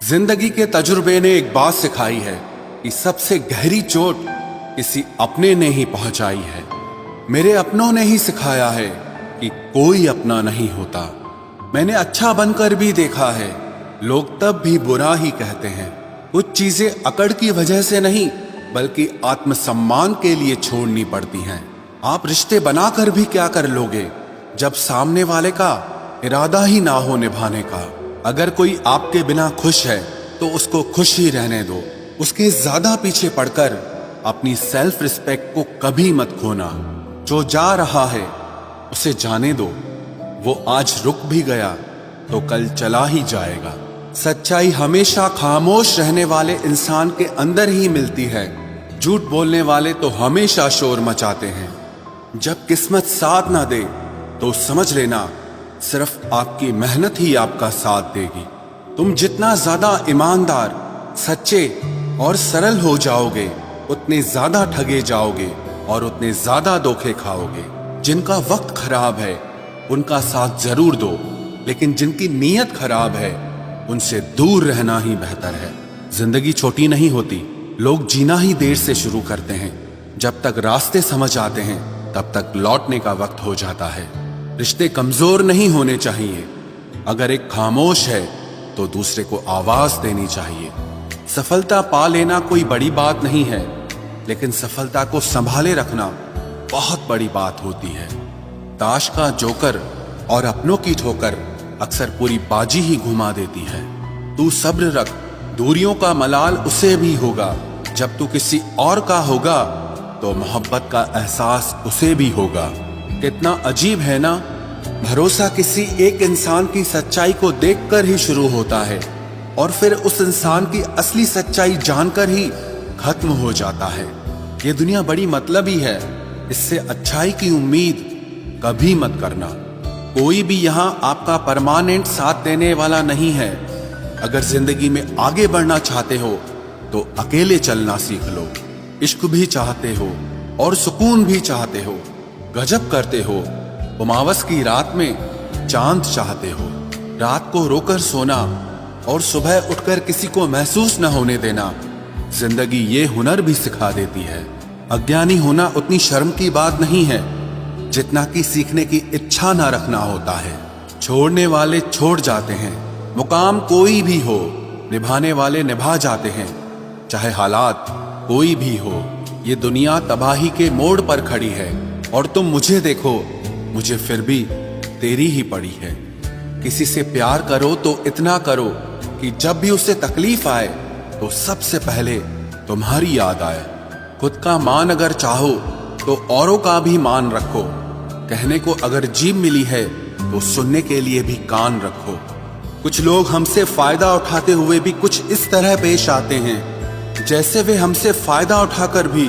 जिंदगी के तजुर्बे ने एक बात सिखाई है कि सबसे गहरी चोट किसी अपने ने ही पहुंचाई है। मेरे अपनों ने ही सिखाया है कि कोई अपना नहीं होता। मैंने अच्छा बनकर भी देखा है, लोग तब भी बुरा ही कहते हैं। कुछ चीजें अकड़ की वजह से नहीं बल्कि आत्मसम्मान के लिए छोड़नी पड़ती हैं। आप रिश्ते बनाकर भी क्या कर लोगे जब सामने वाले का इरादा ही ना हो निभाने का। अगर कोई आपके बिना खुश है तो उसको खुश ही रहने दो। उसके ज्यादा पीछे पड़कर अपनी सेल्फ रिस्पेक्ट को कभी मत खोना। जो जा रहा है उसे जाने दो, वो आज रुक भी गया तो कल चला ही जाएगा। सच्चाई हमेशा खामोश रहने वाले इंसान के अंदर ही मिलती है। झूठ बोलने वाले तो हमेशा शोर मचाते हैं। जब किस्मत साथ ना दे तो समझ लेना सिर्फ आपकी मेहनत ही आपका साथ देगी। तुम जितना ज्यादा ईमानदार, सच्चे और सरल हो जाओगे उतने ज्यादा ठगे जाओगे और उतने ज्यादा धोखे खाओगे। जिनका वक्त खराब है उनका साथ जरूर दो, लेकिन जिनकी नीयत खराब है उनसे दूर रहना ही बेहतर है। जिंदगी छोटी नहीं होती, लोग जीना ही देर से शुरू करते हैं। जब तक रास्ते समझ आते हैं तब तक लौटने का वक्त हो जाता है। रिश्ते कमजोर नहीं होने चाहिए। अगर एक खामोश है तो दूसरे को आवाज देनी चाहिए। सफलता पा लेना कोई बड़ी बात नहीं है, लेकिन सफलता को संभाले रखना बहुत बड़ी बात होती है। ताश का जोकर और अपनों की ठोकर अक्सर पूरी बाजी ही घुमा देती है। तू सब्र रख, दूरियों का मलाल उसे भी होगा। जब तू किसी और का होगा तो मोहब्बत का एहसास उसे भी होगा। कितना अजीब है ना, भरोसा किसी एक इंसान की सच्चाई को देखकर ही शुरू होता है और फिर उस इंसान की असली सच्चाई जानकर ही खत्म हो जाता है। ये दुनिया बड़ी मतलबी है, इससे अच्छाई की उम्मीद कभी मत करना। कोई भी यहाँ आपका परमानेंट साथ देने वाला नहीं है। अगर जिंदगी में आगे बढ़ना चाहते हो तो अकेले चलना सीख लो। इश्क भी चाहते हो और सुकून भी चाहते हो, गजब करते हो। उमावस की रात में चांद चाहते हो। रात को रोकर सोना और सुबह उठकर किसी को महसूस न होने देना जिंदगी ये हुनर भी सिखा देती है। अज्ञानी होना उतनी शर्म की बात नहीं है जितना कि सीखने की इच्छा ना रखना होता है। छोड़ने वाले छोड़ जाते हैं, मुकाम कोई भी हो, निभाने वाले निभा जाते हैं। चाहे हालात कोई भी हो, ये दुनिया तबाही के मोड़ पर खड़ी है और तुम मुझे देखो, मुझे फिर भी तेरी ही पड़ी है। किसी से प्यार करो तो इतना करो कि जब भी उसे तकलीफ आए तो सबसे पहले तुम्हारी याद आए। खुद का मान अगर चाहो तो औरों का भी मान रखो। कहने को अगर जीभ मिली है तो सुनने के लिए भी कान रखो। कुछ लोग हमसे फायदा उठाते हुए भी कुछ इस तरह पेश आते हैं जैसे वे हमसे फायदा उठाकर भी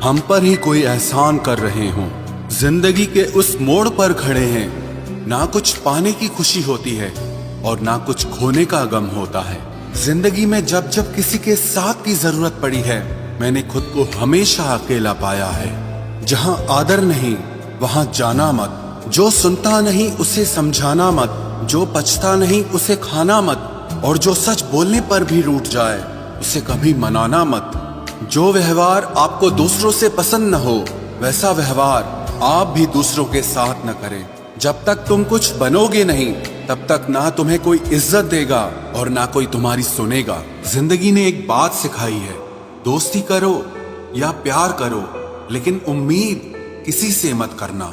हम पर ही कोई एहसान कर रहे हों। जिंदगी के उस मोड़ पर खड़े हैं, ना कुछ पाने की खुशी होती है और ना कुछ खोने का गम होता है। जिंदगी में जब जब किसी के साथ की जरूरत पड़ी है मैंने खुद को हमेशा अकेला पाया है। जहां आदर नहीं वहां जाना मत। जो सुनता नहीं उसे समझाना मत। जो पछता नहीं उसे खाना मत। और जो सच बोलने पर भी रूठ जाए उसे कभी मनाना मत। जो व्यवहार आपको दूसरों से पसंद न हो वैसा व्यवहार आप भी दूसरों के साथ न करें। जब तक तुम कुछ बनोगे नहीं तब तक ना तुम्हें कोई इज्जत देगा और ना कोई तुम्हारी सुनेगा। जिंदगी ने एक बात सिखाई है, दोस्ती करो या प्यार करो लेकिन उम्मीद किसी से मत करना।